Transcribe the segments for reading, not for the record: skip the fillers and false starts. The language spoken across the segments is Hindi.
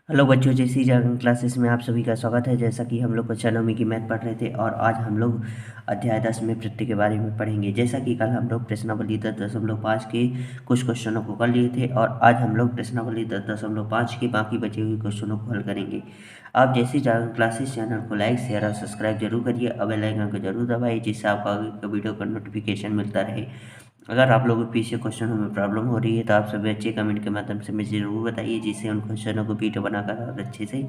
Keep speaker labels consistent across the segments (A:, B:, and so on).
A: हेलो बच्चों, जैसी जागरण क्लासेस में आप सभी का स्वागत है। जैसा कि हम लोग कक्षा 9वीं की मैथ पढ़ रहे थे और आज हम लोग अध्याय 10 में वृत्त के बारे में पढ़ेंगे। जैसा कि कल हम लोग प्रश्नावली 10.5 के कुछ क्वेश्चनों को कर लिए थे और आज हम लोग प्रश्नावली 10.5 के बाकी बचे हुए क्वेश्चनों को हल करेंगे। आप जैसी जागरण क्लासेस चैनल को लाइक शेयर और सब्सक्राइब जरूर करिए और बेल आइकन को जरूर दबाइए, जिससे आपको आगे का वीडियो का नोटिफिकेशन मिलता रहे। अगर आप लोगों को पीछे क्वेश्चनों में प्रॉब्लम हो रही है तो आप सभी अच्छे कमेंट के माध्यम से मुझे ज़रूर बताइए, जिससे उन क्वेश्चनों को वीडियो बनाकर और अच्छे से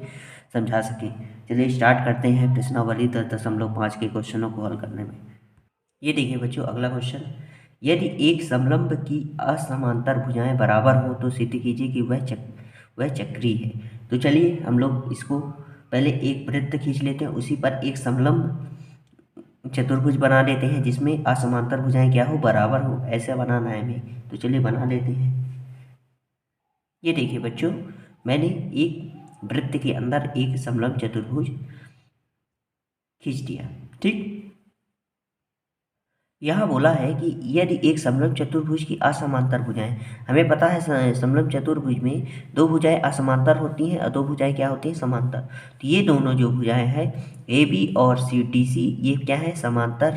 A: समझा सकें। चलिए स्टार्ट करते हैं प्रश्नावली 10.5 के क्वेश्चनों को हल करने में। ये देखिए बच्चों, अगला क्वेश्चन, यदि एक समलंब की असमांतर भुजाएं बराबर हो तो सिद्ध कीजिए कि वह चक्री है। तो चलिए हम लोग इसको पहले एक वृत्त खींच लेते हैं, उसी पर एक समलंब चतुर्भुज बना लेते हैं जिसमें असमांतर भुजाएं क्या हो, बराबर हो। ऐसा बनाना है हमें, तो चलिए बना लेते हैं। ये देखिए बच्चों, मैंने एक वृत्त के अंदर एक समलंब चतुर्भुज खींच दिया। ठीक, यहाँ बोला है कि यदि एक समलंब चतुर्भुज की असमांतर भुजाएं, हमें पता है समलंब चतुर्भुज में दो भुजाएं असमांतर होती हैं और दो भुजाएं क्या होती हैं, समांतर। तो ये दोनों जो भुजाएं हैं ए बी और सी डी सी, ये क्या है, समांतर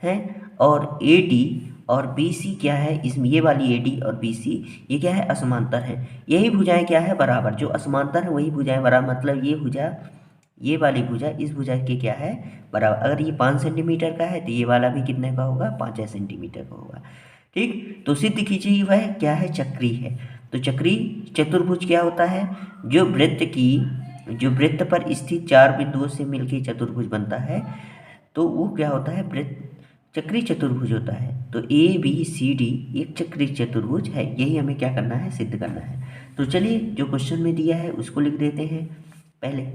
A: हैं। और ए डी और बी सी क्या है, इसमें ये वाली ए डी और बी सी ये क्या है, असमांतर है। यही भुजाएं क्या है, बराबर। जो असमांतर है वही भुजाएं बराबर, मतलब ये भुजा, ये वाली भुजा इस भुजा के क्या है, बराबर। अगर ये 5 सेंटीमीटर का है तो ये वाला भी कितने का होगा, 5 सेंटीमीटर का होगा। ठीक, तो सिद्ध कीजिए वह क्या है, चक्री है। तो चक्री चतुर्भुज क्या होता है, जो वृत्त पर स्थित चार बिंदुओं से मिलकर चतुर्भुज बनता है, तो वो क्या होता है, वृत्त चक्री चतुर्भुज होता है। तो ए बी सी डी एक चक्री चतुर्भुज है। यही हमें क्या करना है, सिद्ध करना है। तो चलिए जो क्वेश्चन में दिया है उसको लिख देते हैं पहले।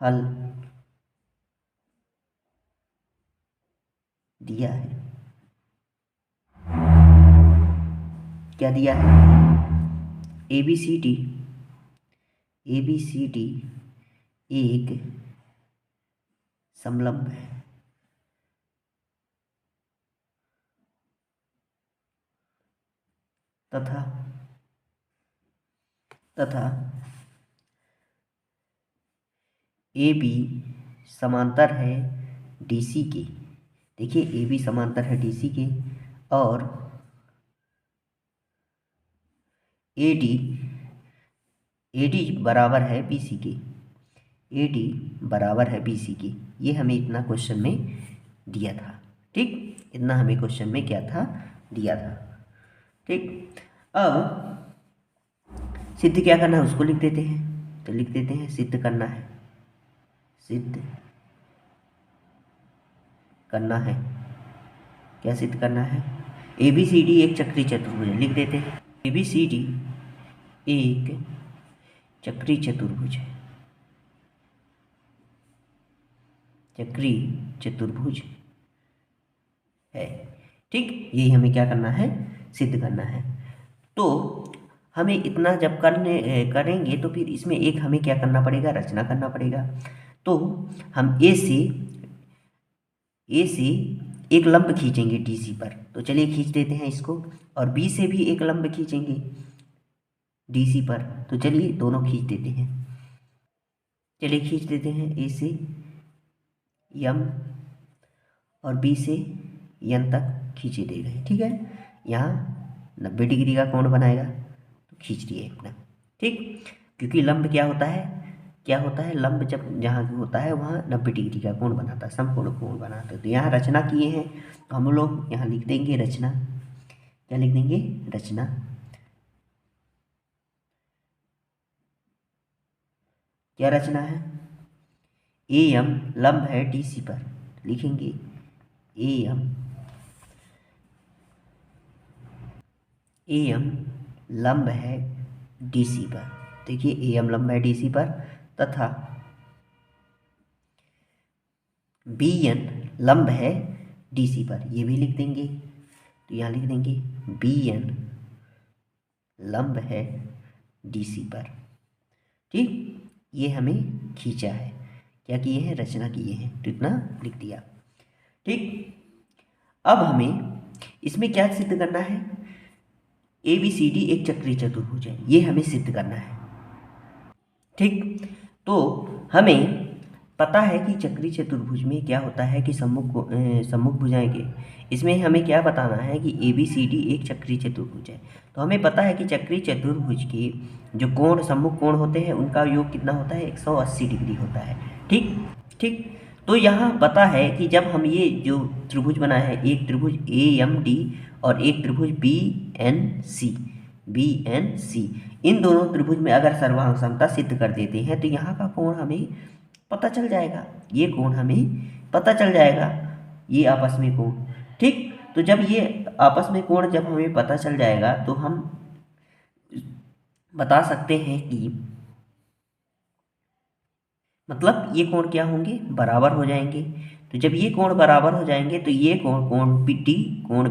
A: हल दिया है, क्या दिया है, A B C D, A B C D एक समलंब है तथा तथा ए बी समांतर है डी सी के। देखिए ए बी समांतर है डी सी के और ए डी बराबर है बी सी के। ए डी बराबर है बी सी के, ये हमें इतना क्वेश्चन में दिया था। ठीक, इतना हमें क्वेश्चन में क्या था, दिया था। ठीक, अब सिद्ध क्या करना है उसको लिख देते हैं। तो लिख देते हैं सिद्ध करना है, सिद्ध करना है। क्या सिद्ध करना है, ए बी सी डी एक चक्री चतुर्भुज है। लिख देते हैं ए बी सी डी एक चक्री चतुर्भुज है, चक्री चतुर्भुज है। ठीक, यही हमें क्या करना है, सिद्ध करना है। तो हमें इतना जब करेंगे तो फिर इसमें एक हमें क्या करना पड़ेगा, रचना करना पड़ेगा। तो हम ए से एक लंब खींचेंगे डी सी पर। तो चलिए खींच देते हैं इसको, और बी से भी एक लंब खींचेंगे डी सी पर। तो चलिए दोनों खींच देते हैं। चलिए खींच देते हैं ए से यम और बी से यन तक खींचे दे रहे हैं। ठीक है, यहाँ 90 डिग्री का कोण बनाएगा, तो खींच दिए अपना। ठीक, क्योंकि लंब क्या होता है, लंब जब जहाँ होता है वहाँ 90 डिग्री का कोण बनाता है, समकोण कोण बनाता है। तो यहाँ रचना किए हैं, तो हम लोग यहाँ लिख देंगे रचना। क्या लिख देंगे, रचना। क्या रचना है, ए एम लंब है डी सी पर। लिखेंगे ए एम लंब है डी सी पर। देखिए ए एम लंब है डी सी पर, तथा बी एन लंब है डी सी पर। ये भी लिख देंगे, तो यहाँ लिख देंगे बी एन लंब है डी सी पर। ठीक, ये हमें खींचा है, क्या किए हैं, रचना किए हैं, तो इतना लिख दिया। ठीक, अब हमें इसमें क्या सिद्ध करना है, ए बी सी डी एक चक्रीय चतुर्भुज है, ये हमें सिद्ध करना है। ठीक। तो हमें पता है कि चक्रीय चतुर्भुज में क्या होता है कि सम्मुख भुजाएं के, इसमें हमें क्या बताना है कि ए बी सी डी एक चक्रीय चतुर्भुज है। तो हमें पता है कि चक्रीय चतुर्भुज के जो कोण सम्मुख कोण होते हैं उनका योग कितना होता है, 180 डिग्री होता है। ठीक ठीक। तो यहाँ पता है कि जब हम ये जो त्रिभुज बनाए हैं, एक त्रिभुज ए एम डी और एक त्रिभुज बी एन सी, इन दोनों त्रिभुज में अगर सर्वांग समता सिद्ध कर देते हैं तो यहाँ का कोण हमें पता चल जाएगा, ये कोण हमें पता चल जाएगा, ये आपस में कोण। ठीक। तो जब ये आपस में कोण जब हमें पता चल जाएगा तो हम बता सकते हैं कि मतलब ये कोण क्या होंगे, बराबर हो जाएंगे। तो जब ये कोण बराबर हो जाएंगे तो ये कोण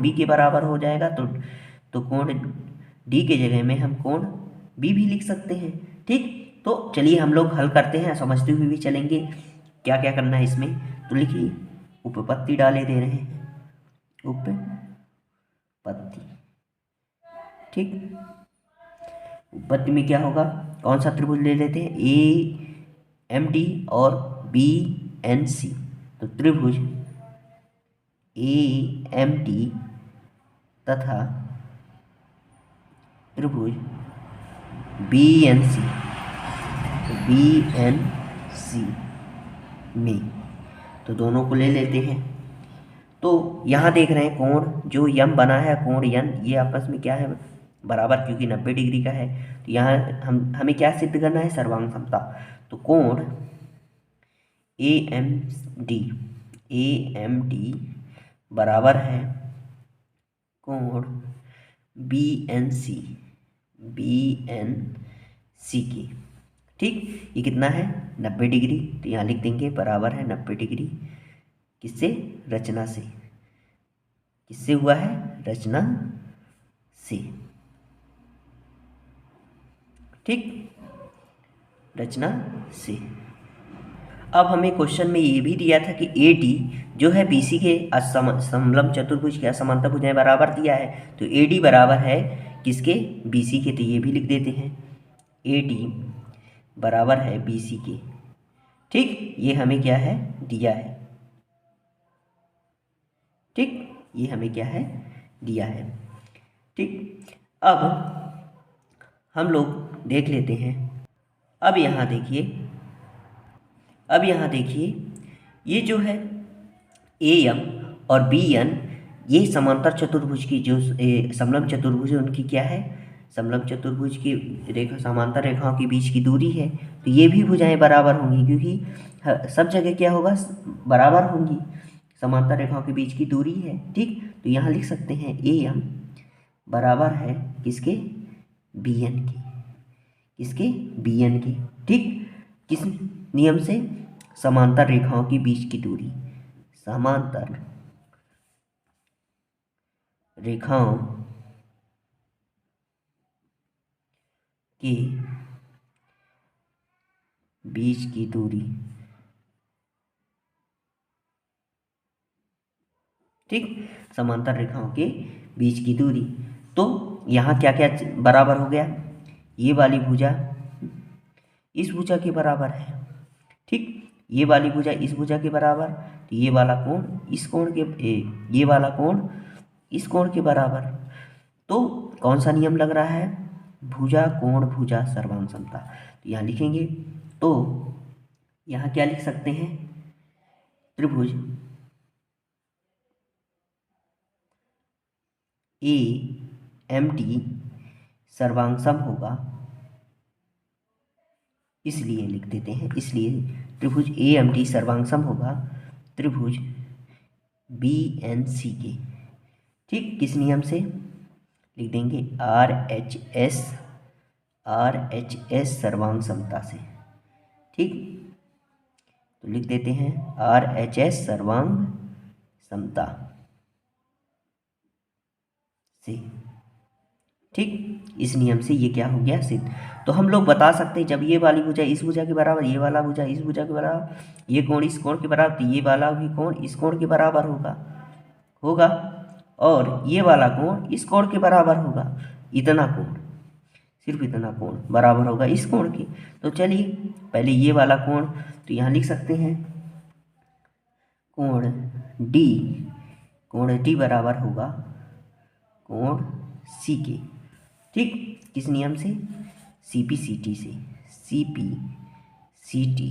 A: बी के बराबर हो जाएगा। तो कोण डी के जगह में हम कोण बी भी लिख सकते हैं। ठीक। तो चलिए हम लोग हल करते हैं, समझते हुए भी चलेंगे क्या क्या करना है इसमें। तो लिखिए, उपपत्ति डाले दे रहे हैं, उपपत्ति। ठीक। उपपत्ति में क्या होगा, कौन सा त्रिभुज ले लेते हैं, ए एम डी और बी एन सी। तो त्रिभुज ए एम डी तथा त्रिभुज बी एन सी में, तो दोनों को ले लेते हैं। तो यहाँ देख रहे हैं कोण जो यम बना है, कोण यन, ये आपस में क्या है, बराबर, क्योंकि 90 डिग्री का है। तो यहाँ हमें क्या सिद्ध करना है, सर्वांग समता। तो कोण ए एम डी बराबर है कोण बी एन सी के। ठीक। ये कितना है, 90 डिग्री। तो यहाँ लिख देंगे बराबर है 90 डिग्री, किससे, रचना से। किससे हुआ है, रचना से। ठीक, रचना से। अब हमें क्वेश्चन में ये भी दिया था कि ए डी जो है बी सी के समलंब चतुर्भुज के असमांतर भुजाएं बराबर दिया है। तो ए डी बराबर है किसके, बी सी के। तो ये भी लिख देते हैं, ए डी बराबर है बी सी के। ठीक। ये हमें क्या है, दिया है। ठीक। ये हमें क्या है, दिया है। ठीक। अब हम लोग देख लेते हैं। अब यहाँ देखिए, ये जो है ए एम और बी एन, ये समांतर चतुर्भुज की जो समलंब चतुर्भुज है उनकी क्या है, समलंब चतुर्भुज की रेखा, समांतर रेखाओं के बीच की दूरी है। तो ये भी भुजाएं बराबर होंगी, क्योंकि सब जगह क्या होगा, बराबर होंगी, समांतर रेखाओं के बीच की दूरी है। ठीक। तो यहाँ लिख सकते हैं ए एम बराबर है किसके, बी एन के, किसके, बी एन के। ठीक। किस नियम से, समांतर रेखाओं के बीच की दूरी, समांतर रेखाओं के बीच की दूरी। ठीक। समांतर रेखाओं के बीच की दूरी। तो यहाँ क्या क्या बराबर हो गया, ये वाली भुजा इस भुजा के बराबर है। ठीक। ये वाली भुजा इस भुजा के बराबर, तो ये वाला कोण इस कोण के, ये वाला कोण इस कोण के बराबर। तो कौन सा नियम लग रहा है, भुजा कोण भुजा सर्वांग समता। तो यहाँ लिखेंगे, तो यहाँ क्या लिख सकते हैं, त्रिभुज ए एम डी सर्वांग सम होगा, इसलिए लिख देते हैं, इसलिए त्रिभुज ए एम डी सर्वांग सम होगा त्रिभुज बी एन सी के। ठीक। किस नियम से, लिख देंगे आर एच एस सर्वांग समता से। ठीक। तो लिख देते हैं आर एच एस सर्वांग समता से। ठीक। इस नियम से ये क्या हो गया, सिद्ध। तो हम लोग बता सकते हैं जब ये वाली भुजा इस भुजा के बराबर, ये वाला भुजा इस भुजा के बराबर, ये कोण इस कोण के बराबर, तो ये वाला भी कोण इस कोण के बराबर होगा और ये वाला कोण इस कोण के बराबर होगा, इतना कोण। सिर्फ इतना कोण बराबर होगा इस कोण के। तो चलिए पहले ये वाला कोण, तो यहाँ लिख सकते हैं कोण डी, कोण डी बराबर होगा कोण सी के। ठीक, किस नियम से? सी पी सी टी से, सी पी सी टी,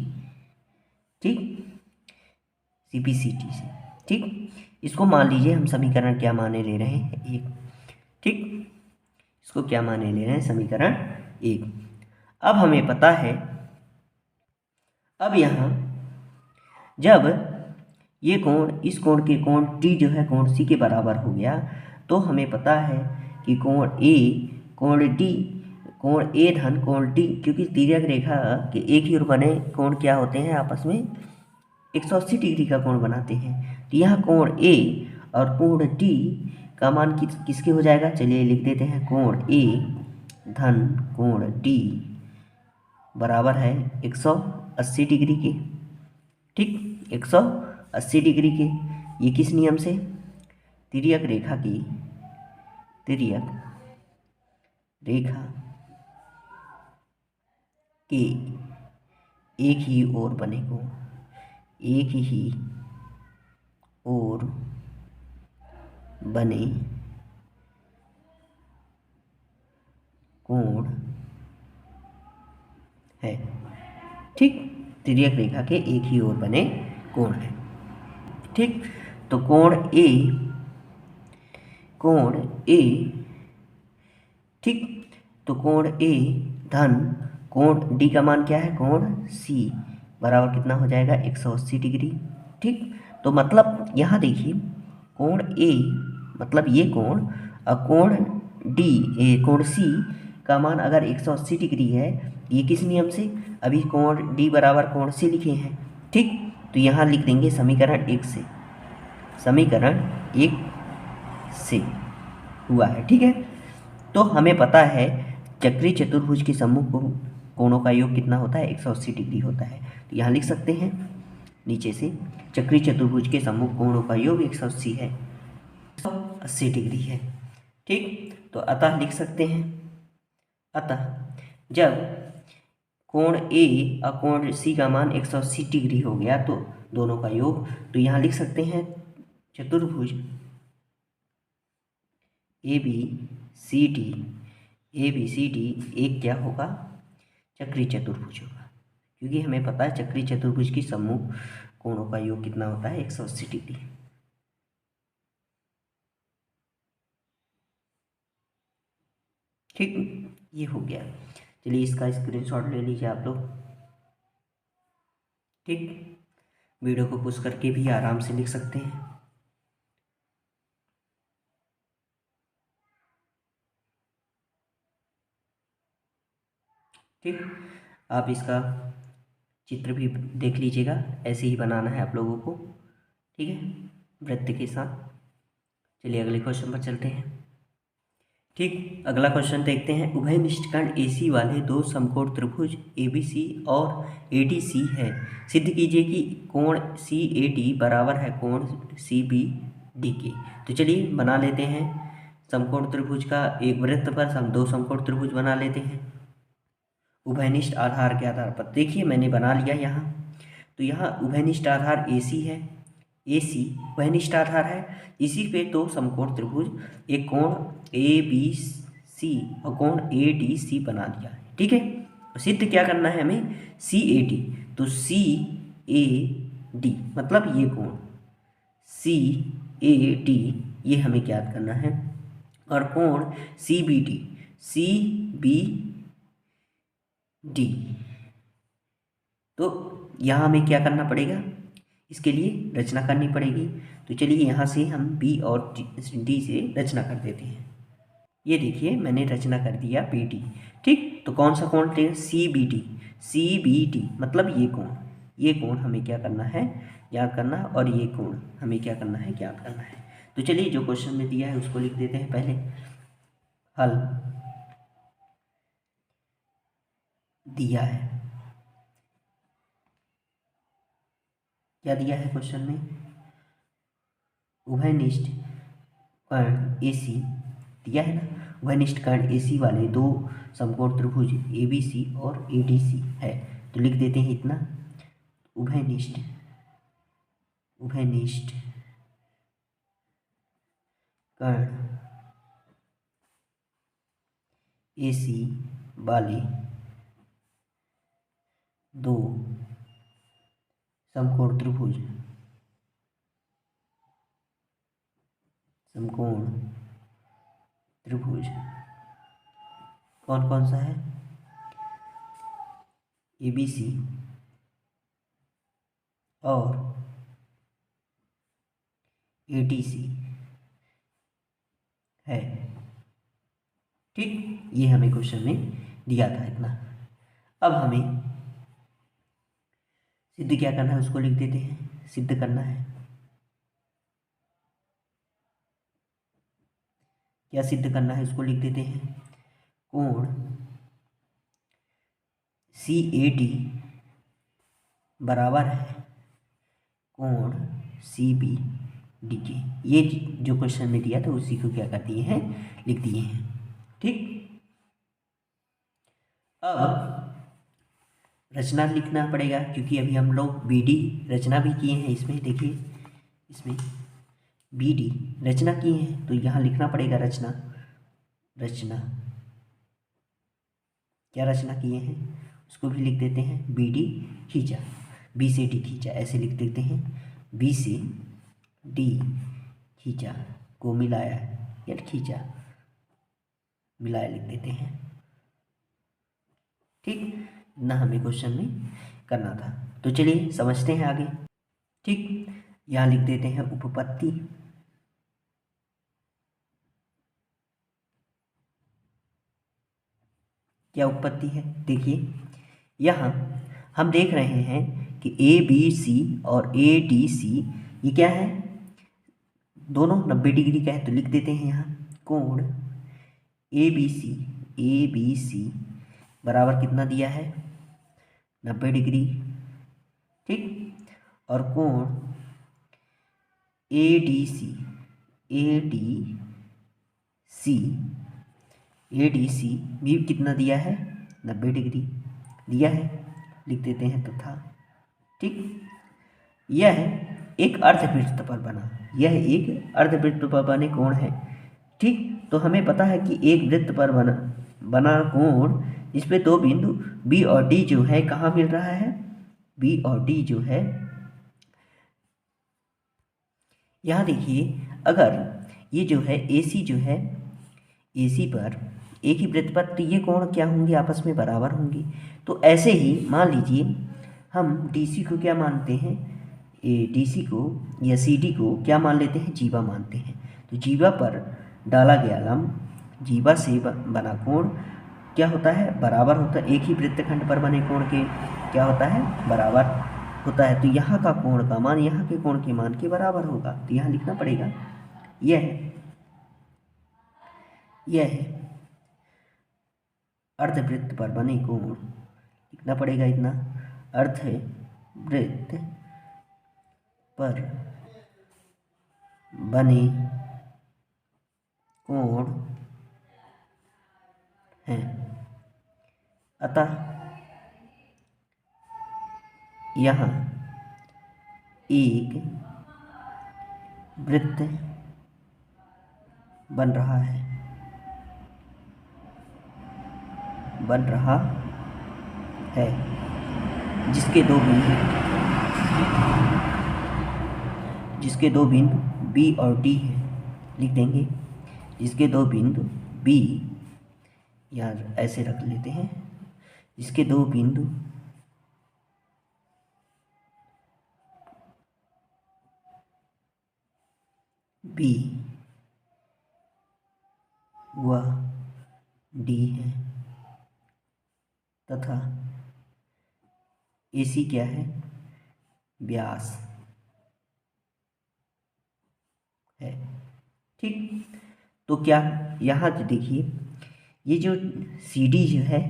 A: ठीक, सी पी सी टी से। ठीक, इसको मान लीजिए हम समीकरण क्या माने ले रहे हैं, एक। ठीक, इसको क्या माने ले रहे हैं, समीकरण एक। अब हमें पता है, अब यहाँ जब ये कोण इस कोण के कोण टी जो है कोण सी के बराबर हो गया, तो हमें पता है कि कोण ए, कोण डी, कोण ए धन कोण डी, क्योंकि तिर्यक रेखा के एक ही ओर बने कोण क्या होते हैं, आपस में 180 डिग्री का कोण बनाते हैं। तो यहाँ कोण ए और कोण डी का मान किसके हो जाएगा, चलिए लिख देते हैं, कोण ए धन कोण डी बराबर है 180 डिग्री के। ठीक, 180 डिग्री के। ये किस नियम से? तिर्यक रेखा की, तिर्यक रेखा के एक ही ओर बने कोण, एक ही ओर बने कोण है। ठीक, तिर्यक रेखा के एक ही ओर बने कोण है। ठीक, तो कोण ए, ठीक, तो कोण ए धन कोण डी का मान क्या है, कोण सी बराबर कितना हो जाएगा, 180 डिग्री। ठीक, तो मतलब यहाँ देखिए कोण ए मतलब ये कोण, और कोण डी कोण सी का मान अगर 180 डिग्री है, ये किस नियम से, अभी कोण डी बराबर कोण सी लिखे हैं। ठीक, तो यहाँ लिख देंगे समीकरण एक से, समीकरण एक से हुआ है। ठीक है, तो हमें पता है चक्रीय चतुर्भुज के सम्मुख कोणों का योग कितना होता है, 180 डिग्री होता है। तो यहाँ लिख सकते हैं नीचे से, चक्रीय चतुर्भुज के सम्मुख कोणों का योग 180 है, 180 डिग्री है। ठीक, तो अतः लिख सकते हैं, अतः जब कोण ए और कोण सी का मान 180 डिग्री हो गया तो दोनों का योग, तो यहाँ लिख सकते हैं चतुर्भुज A B C D, A B C D एक क्या होगा, चक्रीय चतुर्भुज होगा, क्योंकि हमें पता है चक्रीय चतुर्भुज की सम्मुख कोणों का योग कितना होता है, 180 डिग्री। ठीक, ये हो गया। चलिए इसका स्क्रीनशॉट ले लीजिए आप लोग। ठीक, वीडियो को पुश करके भी आराम से लिख सकते हैं। ठीक, आप इसका चित्र भी देख लीजिएगा, ऐसे ही बनाना है आप लोगों को। ठीक है, वृत्त के साथ। चलिए अगले क्वेश्चन पर चलते हैं। ठीक, अगला क्वेश्चन देखते हैं। उभयनिष्ठकण AC वाले दो समकोण त्रिभुज ABC और ADC है। सिद्ध कीजिए कि कोण CAD बराबर है कोण CBD के। तो चलिए बना लेते हैं समकोण त्रिभुज का, एक वृत्त पर हम दो समकोण त्रिभुज बना लेते हैं उभयनिष्ठ आधार के आधार पर। देखिए मैंने बना लिया यहाँ, तो यहाँ उभयनिष्ठ आधार AC है, AC उभयनिष्ठ आधार है, इसी पे दो समकोण त्रिभुज, एक कोण ABC और कोण ADC बना दिया है। ठीक है, सिद्ध क्या करना है हमें, CAD, तो CAD मतलब ये कोण CAD ये हमें ज्ञात करना है, और कोण CBD तो यहाँ हमें क्या करना पड़ेगा, इसके लिए रचना करनी पड़ेगी। तो चलिए यहाँ से हम B और D से रचना कर देते हैं। ये देखिए मैंने रचना कर दिया BD। ठीक, तो कौन सा कोण लें, CBD मतलब ये कोण हमें क्या करना है, ज्ञात करना, और ये कोण हमें क्या करना है, ज्ञात करना है। तो चलिए जो क्वेश्चन में दिया है उसको लिख देते हैं पहले। हल दिया है, क्या दिया है क्वेश्चन में, उभयनिष्ठ कण AC दिया है ना, उभयनिष्ठ कर्ण AC वाले दो समकोण त्रिभुज ABC और ADC है। तो लिख देते हैं इतना, उभयनिष्ठ कर्ण AC वाले दो समकोण त्रिभुज कौन कौन सा है? ABC और ADC है। ठीक, ये हमें क्वेश्चन में दिया था इतना। अब हमें सिद्ध क्या करना है उसको लिख देते हैं। सिद्ध करना है, क्या सिद्ध करना है उसको लिख देते हैं। कोण CAD बराबर है कोण CBD के। ये जो क्वेश्चन में दिया था उसी को क्या कर दिए हैं, लिख दिए हैं। ठीक, अब रचना लिखना पड़ेगा क्योंकि अभी हम लोग BD रचना भी किए हैं। इसमें देखिए, इसमें BD रचना किए हैं तो यहाँ लिखना पड़ेगा रचना। क्या रचना किए हैं उसको भी लिख देते हैं। BD खींचा, B से D खींचा, ऐसे लिख देते हैं। B से D खींचा को मिलाया या खींचा मिलाया लिख देते हैं। ठीक ना, हमें क्वेश्चन में करना था। तो चलिए समझते हैं आगे। ठीक, यहाँ लिख देते हैं उपपत्ति। क्या उपपत्ति है? देखिए यहाँ हम देख रहे हैं कि ABC और ADC ये क्या है, दोनों 90 डिग्री का है। तो लिख देते हैं यहाँ कोण ABC बराबर कितना दिया है, 90 डिग्री। ठीक, और कोण ADC भी कितना दिया है, 90 डिग्री दिया है। लिख देते हैं तथा। ठीक, यह एक अर्धवृत्त पर बना, यह एक अर्धवृत्त पर बने कोण है। ठीक, तो हमें पता है कि एक वृत्त पर बना कोण इसमें दो बिंदु B और D जो है कहाँ मिल रहा है, B और D जो है यहाँ देखिए, अगर ये जो है AC जो है, AC पर एक ही वृत्त पर, तो ये कोण क्या होंगे, आपस में बराबर होंगे। तो ऐसे ही मान लीजिए हम DC को क्या मानते हैं, DC को या CD को क्या मान लेते हैं, जीवा मानते हैं। तो जीवा पर डाला गया लंब, जीवा से बना कोण क्या होता है, बराबर होता है। एक ही वृत्तखंड पर बने कोण के क्या होता है, बराबर होता है। तो यहाँ का कोण का मान यहाँ के कोण के मान के बराबर होगा। तो यहाँ लिखना पड़ेगा यह है अर्धवृत्त पर बने कोण, लिखना पड़ेगा इतना, अर्धवृत्त पर बने कोण हैं। अतः यहाँ एक वृत्त बन रहा है, जिसके दो बिंदु B और D हैं। लिख देंगे जिसके दो बिंदु B, यहाँ ऐसे रख लेते हैं, जिसके दो बिंदु B व D है तथा AC क्या है, व्यास है। ठीक, तो क्या यहाँ देखिए, ये जो CD जो है,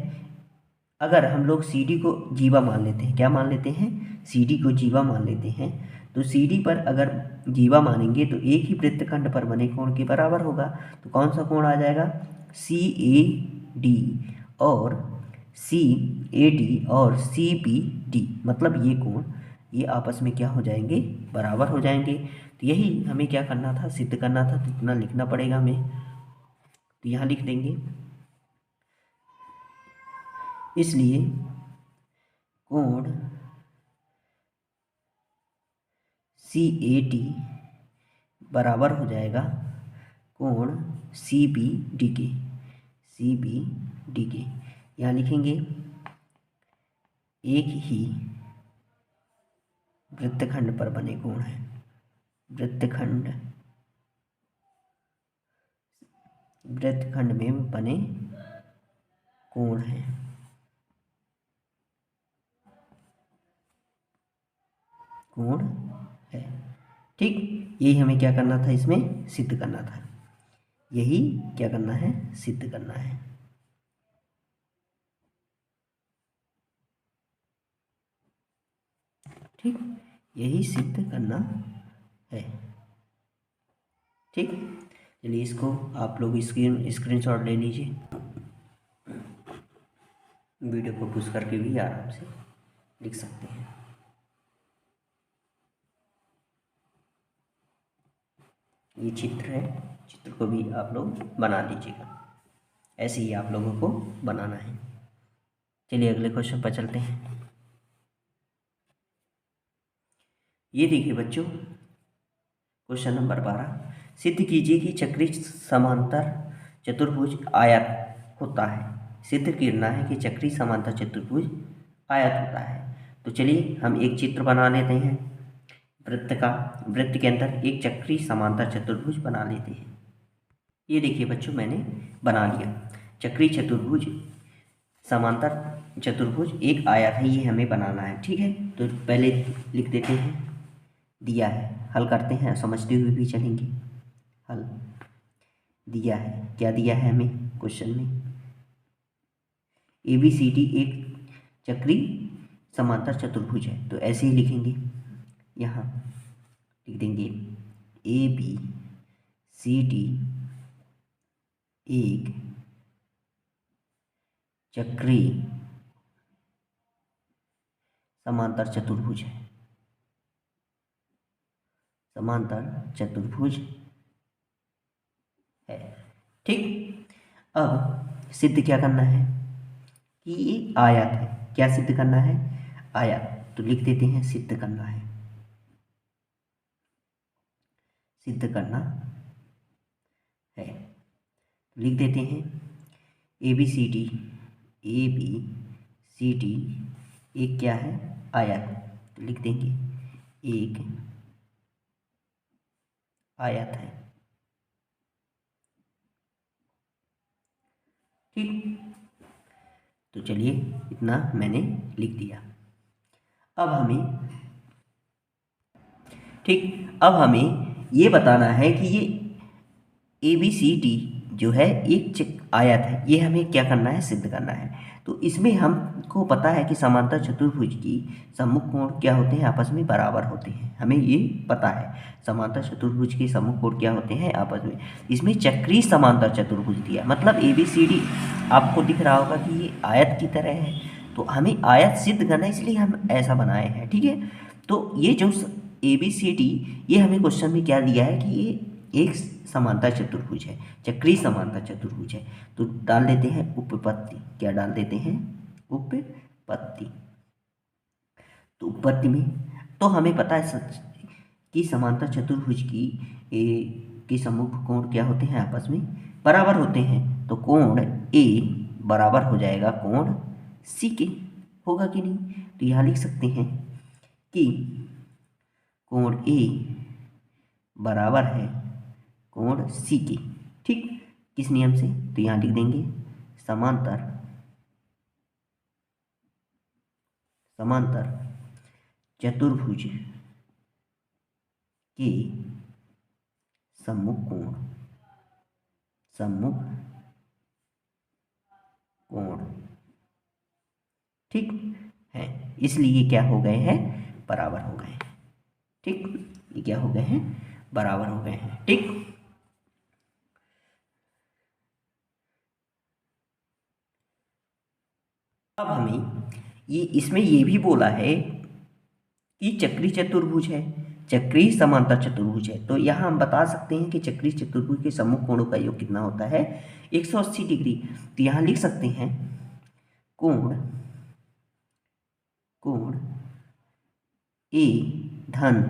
A: अगर हम लोग CD को जीवा मान लेते हैं, क्या मान लेते हैं, CD को जीवा मान लेते हैं, तो CD पर अगर जीवा मानेंगे तो एक ही वृत्तखंड पर बने कोण के बराबर होगा। तो कौन सा कोण आ जाएगा, CAD और CAD और CBD, मतलब ये कोण ये आपस में क्या हो जाएंगे, बराबर हो जाएंगे। तो यही हमें क्या करना था, सिद्ध करना था, तो इतना लिखना पड़ेगा हमें। तो यहाँ लिख देंगे, इसलिए कोण CAD बराबर हो जाएगा कोण CBD के, CBD के। यहाँ लिखेंगे एक ही वृत्तखंड पर बने कोण हैं, वृत्तखंड में बने कोण हैं, कोण है। ठीक, यही हमें क्या करना था, इसमें सिद्ध करना था। यही क्या करना है, सिद्ध करना है। ठीक, यही सिद्ध करना है। ठीक, चलिए इसको आप लोग स्क्रीनशॉट ले लीजिए, वीडियो को पुश करके भी आराम से लिख सकते हैं। ये चित्र है, चित्र को भी आप लोग बना लीजिएगा, ऐसे ही आप लोगों को बनाना है। चलिए अगले क्वेश्चन पर चलते हैं। ये देखिए बच्चों, क्वेश्चन नंबर 12, सिद्ध कीजिए कि चक्री समांतर चतुर्भुज आयत होता है। सिद्ध करना है कि चक्री समांतर चतुर्भुज आयत होता है। तो चलिए हम एक चित्र बना लेते हैं वृत्त का, वृत्त के अंदर एक चक्री समांतर चतुर्भुज बना लेते हैं। ये देखिए बच्चों, मैंने बना लिया चक्री चतुर्भुज समांतर चतुर्भुज एक आयत है, ये हमें बनाना है। ठीक है, तो पहले लिख देते हैं, दिया है, हल करते हैं, समझते हुए भी चलेंगे। हल दिया है, क्या दिया है हमें क्वेश्चन में, ABCD एक चक्री समांतर चतुर्भुज है, तो ऐसे ही लिखेंगे। यहाँ लिख देंगे ABCD एक चक्री समांतर चतुर्भुज है, समांतर चतुर्भुज है। ठीक, अब सिद्ध क्या करना है कि ये आयत है। क्या सिद्ध करना है, आयत, तो लिख देते हैं सिद्ध करना है, सिद्ध करना है, लिख देते हैं ABCD एक क्या है, आयत, तो लिख देंगे एक आयत है। ठीक, तो चलिए इतना मैंने लिख दिया। अब हमें अब हमें ये बताना है कि ये ABCD जो है एक आयत है, ये हमें क्या करना है, सिद्ध करना है। तो इसमें हमको पता है कि समांतर चतुर्भुज की सम्मुख कोण क्या होते हैं, आपस में बराबर होते हैं, हमें ये पता है। समांतर चतुर्भुज के सम्मुख कोण क्या होते हैं, आपस में। इसमें चक्री समांतर चतुर्भुज दिया, मतलब ABCD आपको दिख रहा होगा कि ये आयत की तरह है, तो हमें आयत सिद्ध करना है, इसलिए हम ऐसा बनाए हैं। ठीक है, तो ये जो ABCD ये हमें क्वेश्चन में क्या दिया है कि ये एक समांतर चतुर्भुज है, चक्री समांतर चतुर्भुज है। तो डाल देते हैं उपपत्ति, क्या डाल देते हैं, उपपत्ति। तो उपपत्ति में तो हमें पता है सच कि समांतर चतुर्भुज के सम्मुख कोण क्या होते हैं, आपस में बराबर होते हैं। तो कोण A बराबर हो जाएगा कोण C के, होगा कि नहीं। तो यहाँ लिख सकते हैं कि कोण A बराबर है कोण C के। ठीक, किस नियम से, तो यहाँ लिख देंगे समांतर चतुर्भुज के सम्मुख कोण ठीक है, इसलिए क्या हो गए हैं, बराबर हो गए हैं। ठीक, ये क्या हो गए हैं, बराबर हो गए हैं। ठीक, अब हमें ये इसमें ये भी बोला है कि चक्री चतुर्भुज है, चक्री समांतर चतुर्भुज है। तो यहाँ हम बता सकते हैं कि चक्री चतुर्भुज के सम्मुख कोणों का योग कितना होता है, 180 डिग्री। तो यहाँ लिख सकते हैं कोण कोण ए धन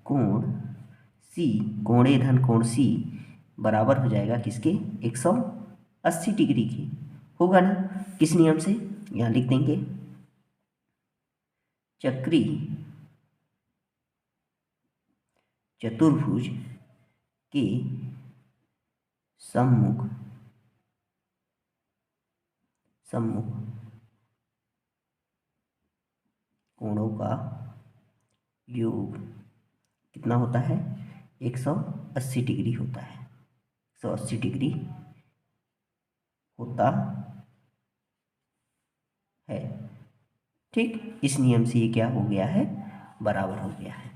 A: कोण सी, कोण ए धन कोण सी बराबर हो जाएगा किसके, 180 डिग्री के। होगा ना, किस नियम से, यहाँ लिख देंगे चक्री चतुर्भुज के सम्मुख कोणों का योग कितना होता है, 180 डिग्री होता है, 180 डिग्री होता है। ठीक, इस नियम से ये क्या हो गया है, बराबर हो गया है।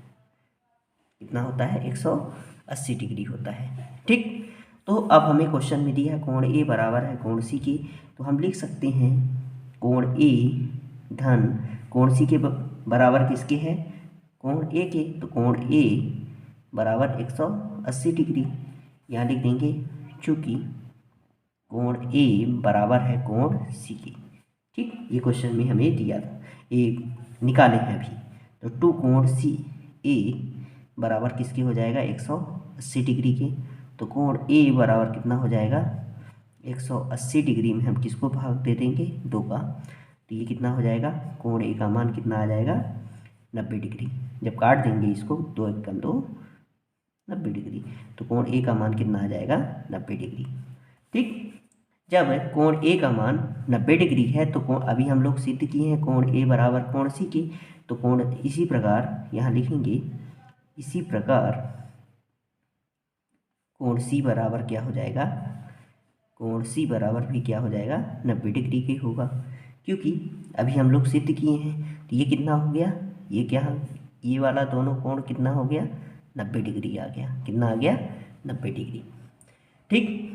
A: कितना होता है, 180 डिग्री होता है। ठीक, तो अब हमें क्वेश्चन में दिया है कोण ए बराबर है कोण सी के। तो हम लिख सकते हैं कोण ए धन कोण सी के बराबर किसके है, कोण ए के। तो कोण ए बराबर 180 डिग्री, यहाँ लिख देंगे चूँकि कोण ए बराबर है कोण सी के। ठीक, ये क्वेश्चन में हमें दिया था, ये निकाले हैं अभी। तो 2 कोण सी ए बराबर किसके हो जाएगा, 180 डिग्री के। तो कोण ए बराबर कितना हो जाएगा, 180 डिग्री में हम किसको भाग दे देंगे, 2 का। तो ये कितना हो जाएगा, कोण ए का मान कितना आ जाएगा, 90 डिग्री। जब काट देंगे इसको, 2 एकम 2, 90 डिग्री। तो कोण ए का मान कितना आ जाएगा, 90 डिग्री। ठीक, जब कोण ए का मान 90 डिग्री है तो कोण, अभी हम लोग सिद्ध किए हैं कोण ए बराबर कोण सी के। तो कोण इसी प्रकार यहाँ लिखेंगे, इसी प्रकार कोण सी बराबर क्या हो जाएगा, कोण सी बराबर भी क्या हो जाएगा, 90 डिग्री के होगा। क्योंकि अभी हम लोग सिद्ध किए हैं। तो ये कितना हो गया, ये क्या, ये वाला दोनों कोण कितना हो गया, 90 डिग्री आ गया। कितना आ गया, 90 डिग्री। ठीक,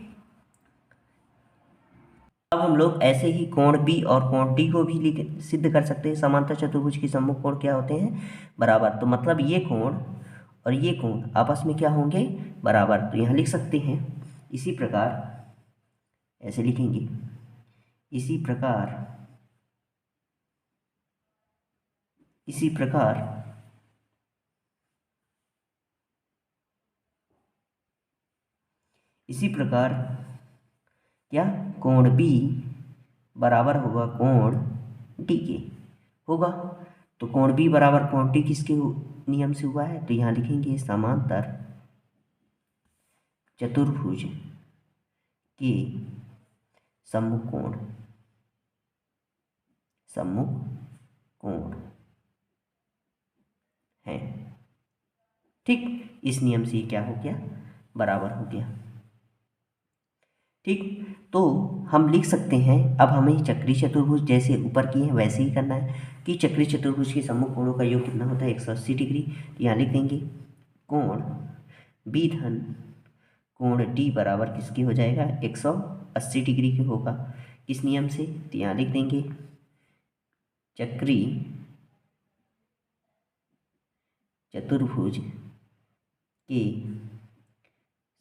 A: अब हम लोग ऐसे ही कोण बी और कोण डी को भी सिद्ध कर सकते हैं। समांतर चतुर्भुज के सम्मुख कोण क्या होते हैं, बराबर। तो मतलब ये कोण और ये कोण आपस में क्या होंगे, बराबर। तो यहाँ लिख सकते हैं इसी प्रकार, ऐसे लिखेंगे, इसी प्रकार क्या, कोण बी बराबर होगा कोण डी के होगा। तो कोण बी बराबर कोण डी किसके नियम से हुआ है, तो यहाँ लिखेंगे समांतर चतुर्भुज के सम्मुख कोण है। ठीक, इस नियम से क्या हो गया, बराबर हो गया। ठीक, तो हम लिख सकते हैं, अब हमें चक्री चतुर्भुज जैसे ऊपर किए हैं वैसे ही करना है कि चक्री चतुर्भुज के सम्मुख कोणों का योग कितना होता है, 180 डिग्री। तो यहाँ लिख देंगे कोण बी धन कोण डी बराबर किसके हो जाएगा, 180 डिग्री के होगा। किस नियम से, तो यहाँ लिख देंगे चक्री चतुर्भुज के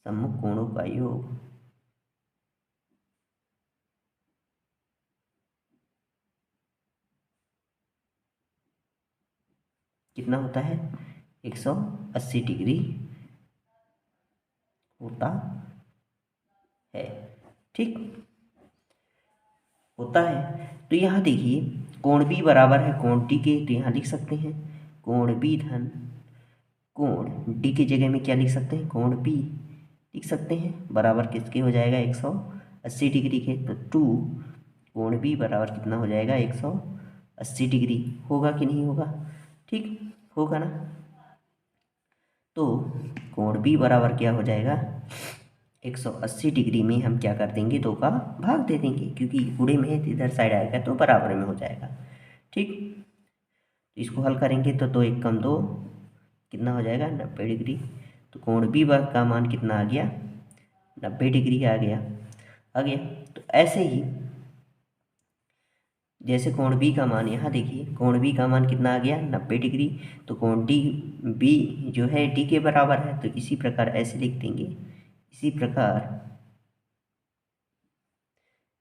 A: सम्मुख कोणों का योग कितना होता है, 180 डिग्री होता है। ठीक, होता है। तो यहाँ देखिए कोण बी बराबर है कोण डी के। तो यहाँ लिख सकते हैं कोण बी धन कोण डी की जगह में क्या लिख सकते हैं, कोण बी लिख सकते हैं, बराबर किसके हो जाएगा, 180 डिग्री के। तो 2 कोण बी बराबर कितना हो जाएगा, 180 डिग्री। होगा कि नहीं होगा, ठीक होगा ना। तो कोण बी बराबर क्या हो जाएगा, 180 डिग्री में हम क्या कर देंगे, 2 का भाग दे देंगे, क्योंकि गुणे में इधर साइड आएगा तो बराबर में हो जाएगा। ठीक, इसको हल करेंगे तो 2 एकम 2 कितना हो जाएगा, 90 डिग्री। तो कोण बी का मान कितना आ गया, 90 डिग्री आ गया। तो ऐसे ही जैसे कोण बी का मान, यहाँ देखिए कोण बी का मान कितना आ गया 90 डिग्री, तो कोण डी बी जो है डी के बराबर है, तो इसी प्रकार ऐसे लिख देंगे, इसी प्रकार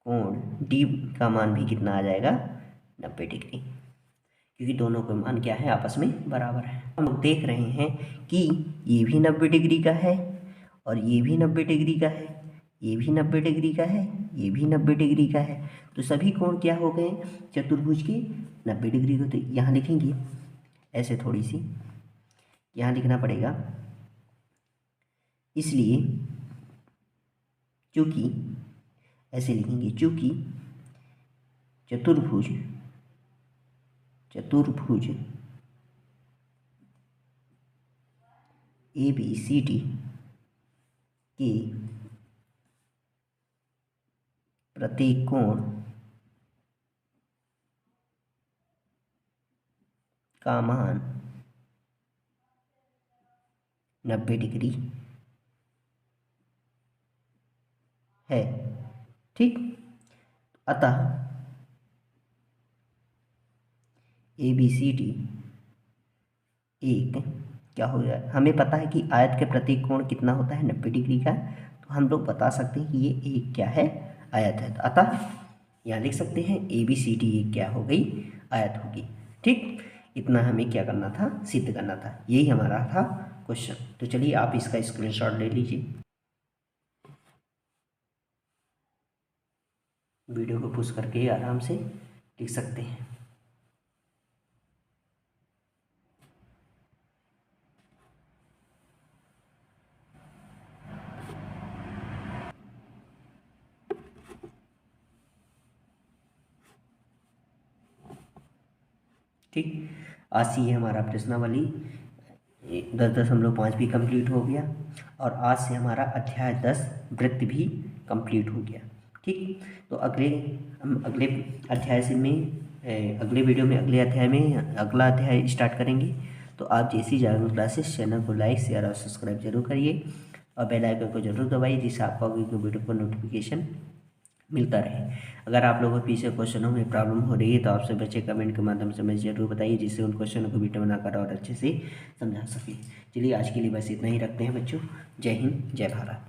A: कोण डी का मान भी कितना आ जाएगा 90 डिग्री, क्योंकि दोनों के मान क्या है आपस में बराबर है। हम लोग देख रहे हैं कि ये भी 90 डिग्री का है और ये भी 90 डिग्री का है, ये भी 90 डिग्री का है, ये भी 90 डिग्री का है, तो सभी कोण क्या हो गए चतुर्भुज के 90 डिग्री को। तो यहाँ लिखेंगे ऐसे, थोड़ी सी यहाँ लिखना पड़ेगा, इसलिए चूँकि ऐसे लिखेंगे, चूँकि चतुर्भुज ए बी सी डी के प्रत्येक कोण का मान 90 डिग्री है, ठीक। अतः ए बी सी डी एक क्या हो जाए, हमें पता है कि आयत के प्रत्येक कोण कितना होता है 90 डिग्री का, तो हम लोग बता सकते हैं कि ये एक क्या है आयत है। अतः यहाँ लिख सकते हैं ए बी सी डी एक क्या हो गई आयत होगी, ठीक। इतना हमें क्या करना था, सिद्ध करना था, यही हमारा था क्वेश्चन। तो चलिए आप इसका स्क्रीनशॉट ले लीजिए, वीडियो को पुश करके आराम से लिख सकते हैं। ठीक, आज से ये हमारा प्रश्नावली 10.5 भी कंप्लीट हो गया, और आज से हमारा अध्याय 10 वृत्त भी कंप्लीट हो गया, ठीक। तो हम अगले अध्याय से अगले वीडियो में अगले अध्याय में अगला अध्याय स्टार्ट करेंगे। तो आप जैसी जागरूक क्लासेस चैनल को लाइक शेयर और सब्सक्राइब जरूर करिए, और बेल आइकन को जरूर दबाइए, जिससे आपको अगली वीडियो को नोटिफिकेशन मिलता रहे। अगर आप लोगों को पीछे क्वेश्चनों में प्रॉब्लम हो रही है तो आपसे बच्चे कमेंट के माध्यम से मुझे जरूर बताइए, जिससे उन क्वेश्चनों को वीडियो बनाकर और अच्छे से समझा सकें। चलिए आज के लिए बस इतना ही रखते हैं बच्चों। जय हिंद, जय भारत।